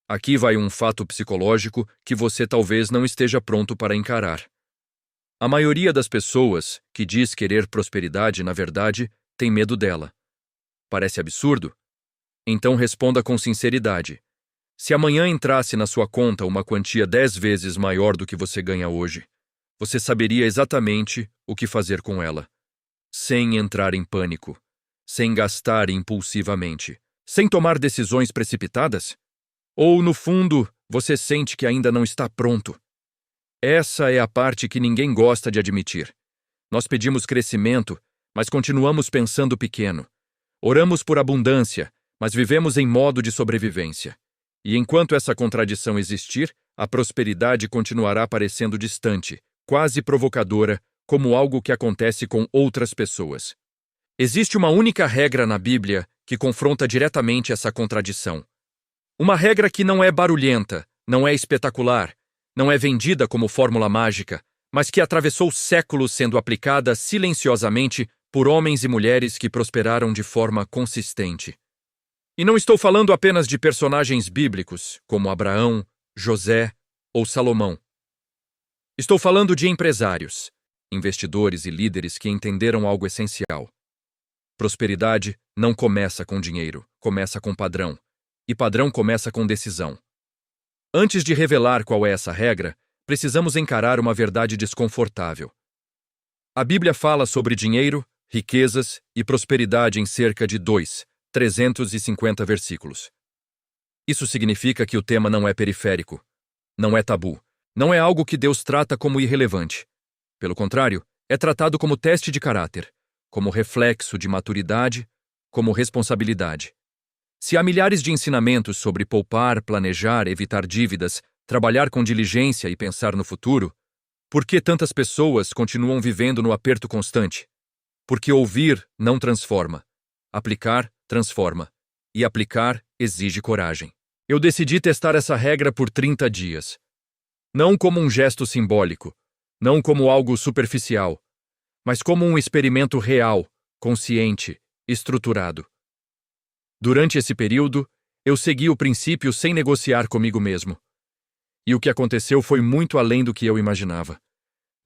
Aqui vai um fato psicológico que você talvez não esteja pronto para encarar. A maioria das pessoas que diz querer prosperidade, na verdade, tem medo dela. Parece absurdo? Então responda com sinceridade. Se amanhã entrasse na sua conta uma quantia 10 vezes maior do que você ganha hoje, você saberia exatamente o que fazer com ela, sem entrar em pânico, sem gastar impulsivamente, sem tomar decisões precipitadas? Ou, no fundo, você sente que ainda não está pronto? Essa é a parte que ninguém gosta de admitir. Nós pedimos crescimento, mas continuamos pensando pequeno. Oramos por abundância, mas vivemos em modo de sobrevivência. E enquanto essa contradição existir, a prosperidade continuará parecendo distante, quase provocadora, como algo que acontece com outras pessoas. Existe uma única regra na Bíblia que confronta diretamente essa contradição. Uma regra que não é barulhenta, não é espetacular, não é vendida como fórmula mágica, mas que atravessou séculos sendo aplicada silenciosamente por homens e mulheres que prosperaram de forma consistente. E não estou falando apenas de personagens bíblicos, como Abraão, José ou Salomão. Estou falando de empresários, investidores e líderes que entenderam algo essencial. Prosperidade não começa com dinheiro, começa com padrão. E padrão começa com decisão. Antes de revelar qual é essa regra, precisamos encarar uma verdade desconfortável. A Bíblia fala sobre dinheiro, riquezas e prosperidade em cerca de 350 versículos. Isso significa que o tema não é periférico, não é tabu, não é algo que Deus trata como irrelevante. Pelo contrário, é tratado como teste de caráter, como reflexo de maturidade, como responsabilidade. Se há milhares de ensinamentos sobre poupar, planejar, evitar dívidas, trabalhar com diligência e pensar no futuro, por que tantas pessoas continuam vivendo no aperto constante? Porque ouvir não transforma. Aplicar transforma. E aplicar exige coragem. Eu decidi testar essa regra por 30 dias. Não como um gesto simbólico, não como algo superficial, mas como um experimento real, consciente, estruturado. Durante esse período, eu segui o princípio sem negociar comigo mesmo. E o que aconteceu foi muito além do que eu imaginava.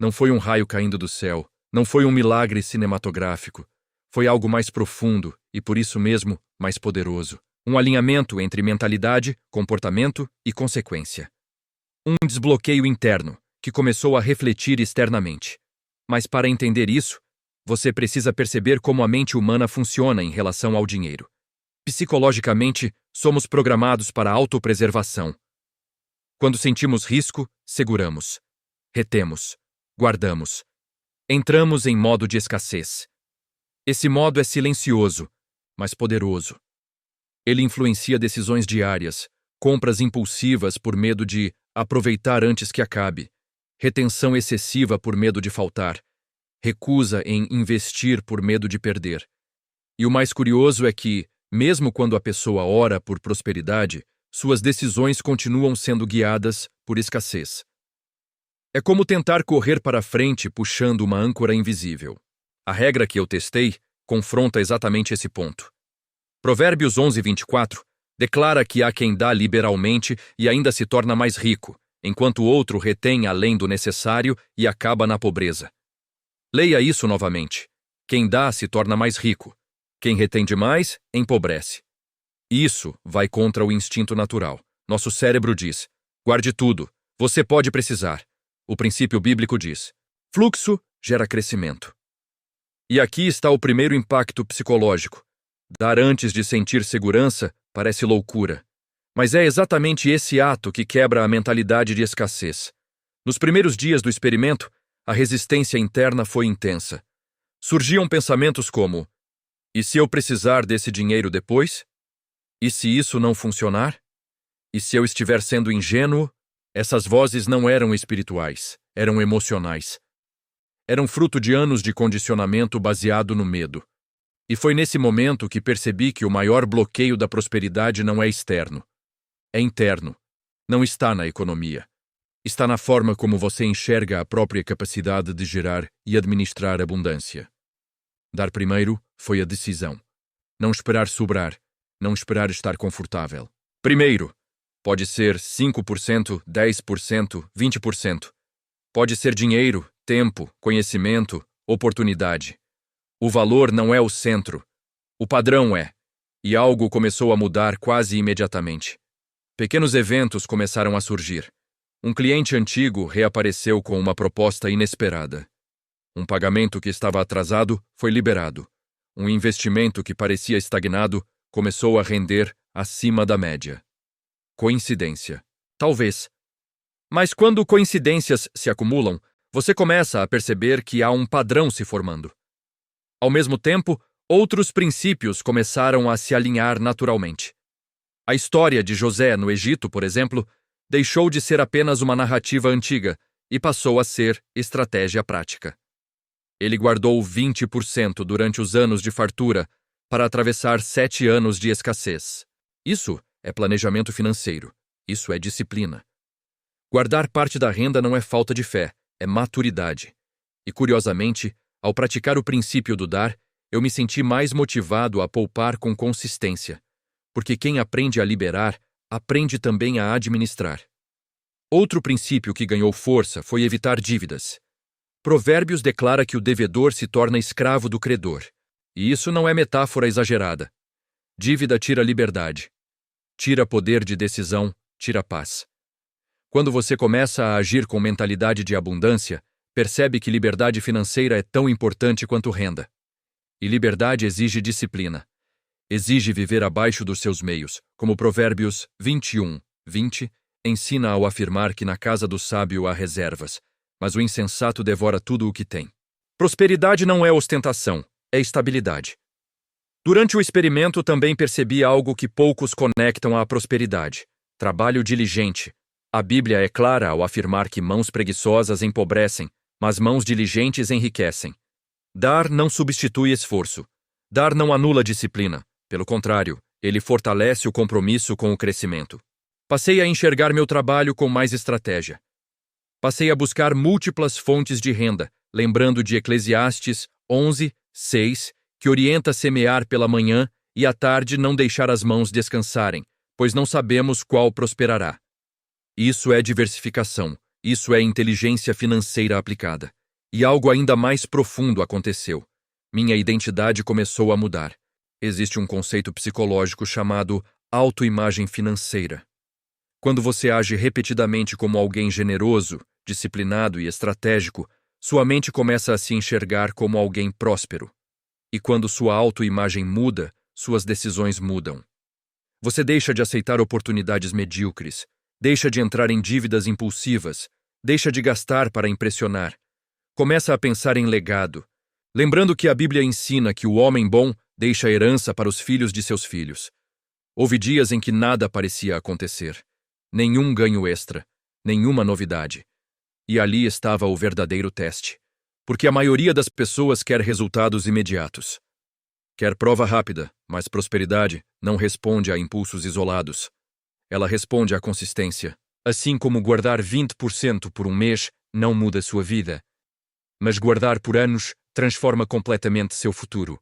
Não foi um raio caindo do céu, não foi um milagre cinematográfico. Foi algo mais profundo e, por isso mesmo, mais poderoso. Um alinhamento entre mentalidade, comportamento e consequência. Um desbloqueio interno, que começou a refletir externamente. Mas para entender isso, você precisa perceber como a mente humana funciona em relação ao dinheiro. Psicologicamente, somos programados para a autopreservação. Quando sentimos risco, seguramos, retemos, guardamos. Entramos em modo de escassez. Esse modo é silencioso, mas poderoso. Ele influencia decisões diárias, compras impulsivas por medo de aproveitar antes que acabe, retenção excessiva por medo de faltar, recusa em investir por medo de perder. E o mais curioso é que, mesmo quando a pessoa ora por prosperidade, suas decisões continuam sendo guiadas por escassez. É como tentar correr para frente puxando uma âncora invisível. A regra que eu testei confronta exatamente esse ponto. Provérbios 11:24 declara que há quem dá liberalmente e ainda se torna mais rico, enquanto o outro retém além do necessário e acaba na pobreza. Leia isso novamente. Quem dá se torna mais rico. Quem retém demais, empobrece. Isso vai contra o instinto natural. Nosso cérebro diz: guarde tudo, você pode precisar. O princípio bíblico diz: fluxo gera crescimento. E aqui está o primeiro impacto psicológico. Dar antes de sentir segurança parece loucura. Mas é exatamente esse ato que quebra a mentalidade de escassez. Nos primeiros dias do experimento, a resistência interna foi intensa. Surgiam pensamentos como: e se eu precisar desse dinheiro depois? E se isso não funcionar? E se eu estiver sendo ingênuo? Essas vozes não eram espirituais, eram emocionais. Eram fruto de anos de condicionamento baseado no medo. E foi nesse momento que percebi que o maior bloqueio da prosperidade não é externo. É interno. Não está na economia. Está na forma como você enxerga a própria capacidade de gerar e administrar abundância. Dar primeiro foi a decisão. Não esperar sobrar, não esperar estar confortável. Primeiro, Pode ser 5%, 10%, 20%. Pode ser dinheiro, tempo, conhecimento, oportunidade. O valor não é o centro. O padrão é. E algo começou a mudar quase imediatamente. Pequenos eventos começaram a surgir. Um cliente antigo reapareceu com uma proposta inesperada. Um pagamento que estava atrasado foi liberado. Um investimento que parecia estagnado começou a render acima da média. Coincidência? Talvez. Mas quando coincidências se acumulam, você começa a perceber que há um padrão se formando. Ao mesmo tempo, outros princípios começaram a se alinhar naturalmente. A história de José no Egito, por exemplo, deixou de ser apenas uma narrativa antiga e passou a ser estratégia prática. Ele guardou 20% durante os anos de fartura para atravessar 7 anos de escassez. Isso é planejamento financeiro. Isso é disciplina. Guardar parte da renda não é falta de fé, é maturidade. E, curiosamente, ao praticar o princípio do dar, eu me senti mais motivado a poupar com consistência, porque quem aprende a liberar, aprende também a administrar. Outro princípio que ganhou força foi evitar dívidas. Provérbios declara que o devedor se torna escravo do credor. E isso não é metáfora exagerada. Dívida tira liberdade. Tira poder de decisão, tira paz. Quando você começa a agir com mentalidade de abundância, percebe que liberdade financeira é tão importante quanto renda. E liberdade exige disciplina. Exige viver abaixo dos seus meios, como Provérbios 21:20 ensina ao afirmar que na casa do sábio há reservas, mas o insensato devora tudo o que tem. Prosperidade não é ostentação, é estabilidade. Durante o experimento também percebi algo que poucos conectam à prosperidade: trabalho diligente. A Bíblia é clara ao afirmar que mãos preguiçosas empobrecem, mas mãos diligentes enriquecem. Dar não substitui esforço. Dar não anula disciplina. Pelo contrário, ele fortalece o compromisso com o crescimento. Passei a enxergar meu trabalho com mais estratégia. Passei a buscar múltiplas fontes de renda, lembrando de Eclesiastes 11:6, que orienta a semear pela manhã e à tarde não deixar as mãos descansarem, pois não sabemos qual prosperará. Isso é diversificação, isso é inteligência financeira aplicada. E algo ainda mais profundo aconteceu. Minha identidade começou a mudar. Existe um conceito psicológico chamado autoimagem financeira. Quando você age repetidamente como alguém generoso, disciplinado e estratégico, sua mente começa a se enxergar como alguém próspero. E quando sua autoimagem muda, suas decisões mudam. Você deixa de aceitar oportunidades medíocres, deixa de entrar em dívidas impulsivas, deixa de gastar para impressionar. Começa a pensar em legado, lembrando que a Bíblia ensina que o homem bom deixa herança para os filhos de seus filhos. Houve dias em que nada parecia acontecer. Nenhum ganho extra, nenhuma novidade. E ali estava o verdadeiro teste. Porque a maioria das pessoas quer resultados imediatos. Quer prova rápida, mas prosperidade não responde a impulsos isolados. Ela responde à consistência. Assim como guardar 20% por um mês não muda sua vida. Mas guardar por anos transforma completamente seu futuro.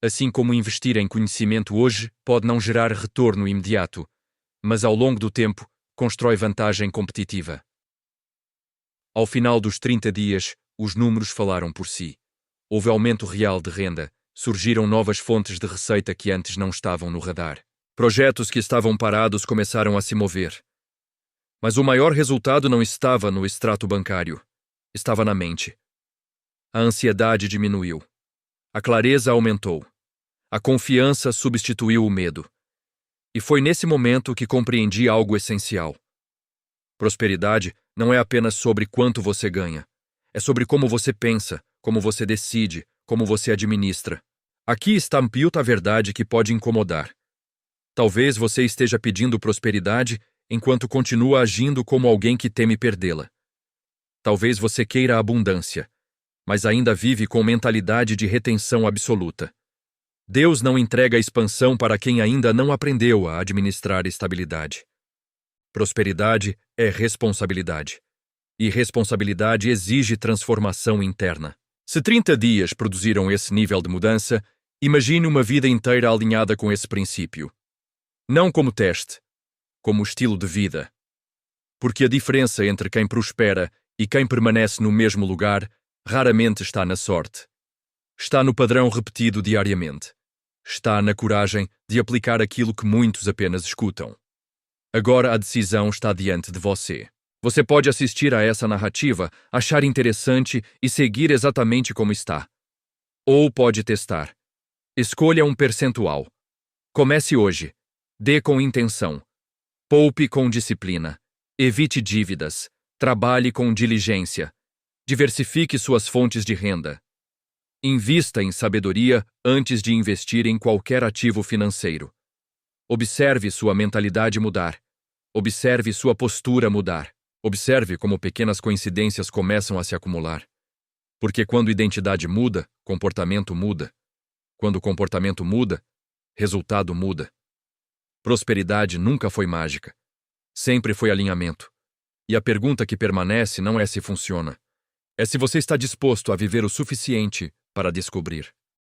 Assim como investir em conhecimento hoje pode não gerar retorno imediato, mas ao longo do tempo constrói vantagem competitiva. Ao final dos 30 dias, os números falaram por si. Houve aumento real de renda, surgiram novas fontes de receita que antes não estavam no radar. Projetos que estavam parados começaram a se mover. Mas o maior resultado não estava no extrato bancário, estava na mente. A ansiedade diminuiu. A clareza aumentou. A confiança substituiu o medo. E foi nesse momento que compreendi algo essencial. Prosperidade não é apenas sobre quanto você ganha. É sobre como você pensa, como você decide, como você administra. Aqui está a verdade que pode incomodar. Talvez você esteja pedindo prosperidade enquanto continua agindo como alguém que teme perdê-la. Talvez você queira abundância, mas ainda vive com mentalidade de retenção absoluta. Deus não entrega expansão para quem ainda não aprendeu a administrar estabilidade. Prosperidade é responsabilidade. E responsabilidade exige transformação interna. Se 30 dias produziram esse nível de mudança, imagine uma vida inteira alinhada com esse princípio. Não como teste, como estilo de vida. Porque a diferença entre quem prospera e quem permanece no mesmo lugar raramente está na sorte. Está no padrão repetido diariamente. Está na coragem de aplicar aquilo que muitos apenas escutam. Agora a decisão está diante de você. Você pode assistir a essa narrativa, achar interessante e seguir exatamente como está. Ou pode testar. Escolha um percentual. Comece hoje. Dê com intenção. Poupe com disciplina. Evite dívidas. Trabalhe com diligência. Diversifique suas fontes de renda. Invista em sabedoria antes de investir em qualquer ativo financeiro. Observe sua mentalidade mudar. Observe sua postura mudar. Observe como pequenas coincidências começam a se acumular. Porque quando identidade muda, comportamento muda. Quando o comportamento muda, resultado muda. Prosperidade nunca foi mágica. Sempre foi alinhamento. E a pergunta que permanece não é se funciona. É se você está disposto a viver o suficiente para descobrir.